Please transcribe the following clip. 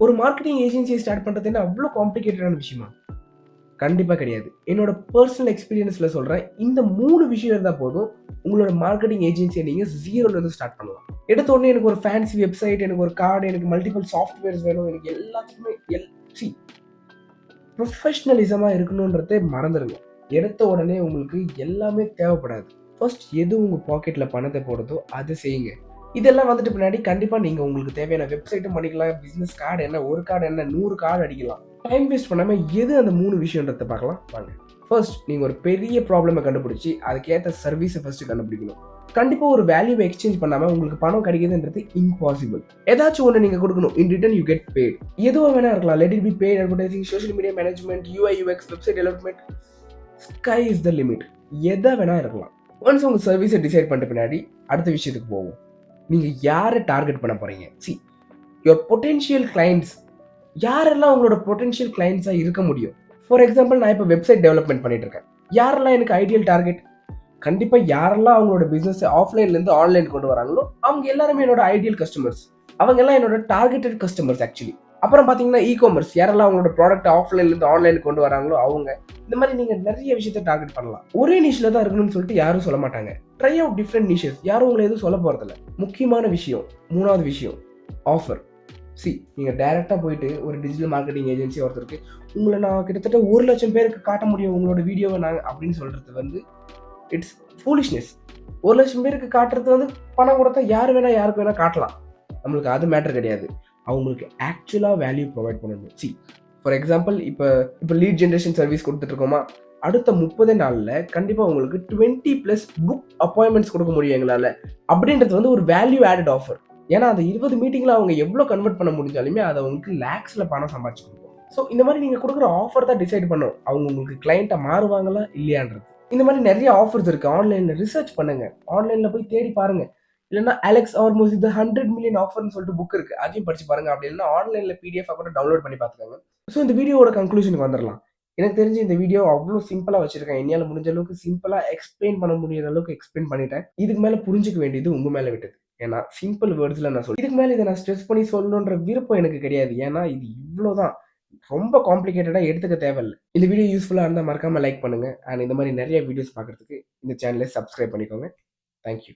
ஒரு marketing ஏஜென்சியை start பண்றது என்ன அவ்வளோ காம்ப்ளிகேட்டடான விஷயமா? கண்டிப்பா கிடையாது. என்னோட பெர்சனல் எக்ஸ்பீரியன்ஸ்ல சொல்றேன். இந்த 3 விஷயம் இருந்தா போதும். உங்களோட மார்க்கெட்டிங் ஏஜென்சிய நீங்க 0ல இருந்து ஸ்டார்ட் பண்ணலாம். எடுத்த உடனே எனக்கு ஒரு ஃபேன்சி வெப்சைட், எனக்கு ஒரு கார்டு, எனக்கு மல்டிபிள் சாஃப்ட்வேர்ஸ் வேணும். எனக்கு எல்லாத்துக்குமே சி ப்ரொஃபஷனலிசமா இருக்கணும்ன்றதே மறந்துருங்க. எடுத்த உடனே உங்களுக்கு எல்லாமே தேவைப்படாது. ஃபர்ஸ்ட் எது உங்க பாக்கெட்ல பணத்த போடுதோ அத செய்யுங்க. இதெல்லாம் வந்துட்டு பின்னாடி கண்டிப்பா நீங்க உங்களுக்கு தேவையான வெப்சைட்டும் பண்ணிக்கலாம். பிசினஸ் கார்டு என்ன, 1 கார்டு என்ன, 100 கார்டு அடிக்கலாம். டைம் வேஸ்ட் பண்ணாம எது அந்த 3 விஷயம்ன்றத பார்க்கலாம் வாங்க. ஃபர்ஸ்ட் நீங்க ஒரு பெரிய ப்ராப்ளம கண்டுபிடிச்சு அதுக்கேத்த சர்வீஸ ஃபர்ஸ்ட் கண்டுபிடிக்கணும். கண்டிப்பா ஒரு வேல்யூவ எக்ஸ்சேஞ்ச் பண்ணாம உங்களுக்கு பணம் கிடைக்குதுன்றது இம்பாசிபிள். ஏதாச்சும் ஒண்ணு நீங்க கொடுக்கணும். In return you get paid. எதுவா வேணா இருக்கலாம். Let it be paid advertising, social media management, UI UX, website development. Sky is the limit. எதை வேணா இருக்கலாம். ஒன்ஸ் உங்க சர்வீஸை டிசைட் பண்ணிட்ட பின்னாடி அடுத்த விஷயத்துக்கு போவோம். நீங்க யாரை டார்கெட் பண்ண போறீங்க? யுவர் பொட்டென்ஷியல் கிளைண்ட்ஸ் யாரெல்லாம் உங்களோட பொட்டென்ஷியல் கிளைண்ட்ஸா இருக்க முடியும்? ஃபார் எக்ஸாம்பிள் நான் இப்போ வெப்சைட் டெவலப்மெண்ட் பண்ணிட்டு இருக்கேன். யாரெல்லாம் எனக்கு ஐடியல் டார்கெட்? கண்டிப்பா யாரெல்லாம் அவங்களோட பிசினஸ் ஆஃப்லைன்ல இருந்து ஆன்லைன் கொண்டு வராங்களோ அவங்க எல்லாருமே என்னோட ஐடியல் கஸ்டமர்ஸ். அவங்க எல்லாம் என்னோட டார்கெட்டட் கஸ்டமர்ஸ் ஆக்சுவலி. அப்புறம் பாத்தீங்கன்னா காமர்ஸ் யாரெல்லாம் அவங்களோட ப்ராடக்ட் ஆஃப்லைன்ல இருந்து ஆன்லைன் கொண்டு வராங்களோ அவங்க. இந்த மாதிரி நீங்க நிறைய விஷயத்தை டார்கெட் பண்ணலாம். ஒரே நிஷ்ல தான் இருக்கணும்னு சொல்லிட்டு யாரும் சொல்ல மாட்டாங்க. Try out different niches. யாரும் உங்களை எதுவும் சொல்ல போறதில்ல. முக்கியமான விஷயம், 3வது விஷயம், ஆஃபர். நீங்க டைரக்டா போயிட்டு ஒரு டிஜிட்டல் மார்க்கெட்டிங் ஏஜென்சி ஒருத்தருக்கு உங்களை நான் கிட்டத்தட்ட 1,00,000 பேருக்கு காட்ட முடியும் உங்களோட வீடியோவை நான் அப்படின்னு சொல்றது வந்து இட்ஸ் ஃபூலிஷ்னஸ். 1,00,000 பேருக்கு காட்டுறது வந்து பணம் கொடுத்தா யார் வேணா யாருக்கு வேணா காட்டலாம். நம்மளுக்கு அது மேட்டர் கிடையாது. அவங்களுக்கு ஆக்சுவலா வேல்யூ ப்ரொவைட் பண்ணணும். ஃபார் எக்ஸாம்பிள் இப்போ லீட் ஜென்ரேஷன் சர்வீஸ் கொடுத்துட்டு இருக்கோமா, அடுத்த 30 நாள்ல கண்டிப்பா உங்களுக்கு 20+ புக் அப்பாயின்மெண்ட்ஸ் கொடுக்க முடியும் எங்களால. அப்படின்றது வந்து ஒரு வேல்யூ ஆடட் ஆஃபர். ஏன்னா அந்த 20 மீட்டிங்ல அவங்க எவ்வளவு கன்வெர்ட் பண்ண முடிஞ்சாலுமே அதை உங்களுக்கு லேக்ஸ்ல பணம் சம்பாதிச்சு கொடுக்கும். ஸோ இந்த மாதிரி நீங்க கொடுக்குற ஆஃபர் தான் டிசைட் பண்ணும் அவங்க உங்களுக்கு கிளைண்ட்டா மாறுவாங்களா இல்லையான்றது. இந்த மாதிரி நிறைய ஆஃபர்ஸ் இருக்கு. ஆன்லைன்ல ரிசர்ச் பண்ணுங்க. ஆன்லைன்ல போய் தேடி பாருங்க. இல்லைன்னா அலெக்ஸ் ஆர்மோஸ் இது 100 மில்லியன் ஆஃபர்னு சொல்லிட்டு புக் இருக்கு. அதையும் படிச்சு பாருங்க. அப்படி இல்லைன்னா ஆன்லைன்ல பிடிஎஃப் கூட டவுன்லோட் பண்ணி பார்த்துக்கோங்க. ஸோ இந்த வீடியோவோட கன்க்ளூஷனுக்கு வந்துடலாம். எனக்கு தெரிஞ்சு இந்த வீடியோ அவ்வளோ சிம்பிளா வச்சிருக்கேன். என்னால் முடிஞ்ச அளவுக்கு சிம்பிளா எக்ஸ்பிளைன் பண்ண முடியிற அளவுக்கு எக்ஸ்பிளைன் பண்ணிட்டேன். இதுக்கு மேல புரிஞ்சுக்க வேண்டியது உங்க மேல விட்டது. ஏன்னா சிம்பிள் வேர்ட்ஸ்ல நான் சொல்றேன். இதுக்கு மேல இதை நான் ஸ்ட்ரெஸ் பண்ணி சொல்லணுன்ற விருப்பம் எனக்கு கிடையாது. ஏன்னா இது இவ்வளவுதான். ரொம்ப காம்ப்ளிகேட்டடா எடுத்துக்க தேவையில்ல. இந்த வீடியோ யூஸ்ஃபுல்லா இருந்தா மறக்காம லைக் பண்ணுங்க. அண்ட் இந்த மாதிரி நிறைய வீடியோஸ் பார்க்கறதுக்கு இந்த சேனலை சப்ஸ்கிரைப் பண்ணிக்கோங்க. தேங்க்யூ.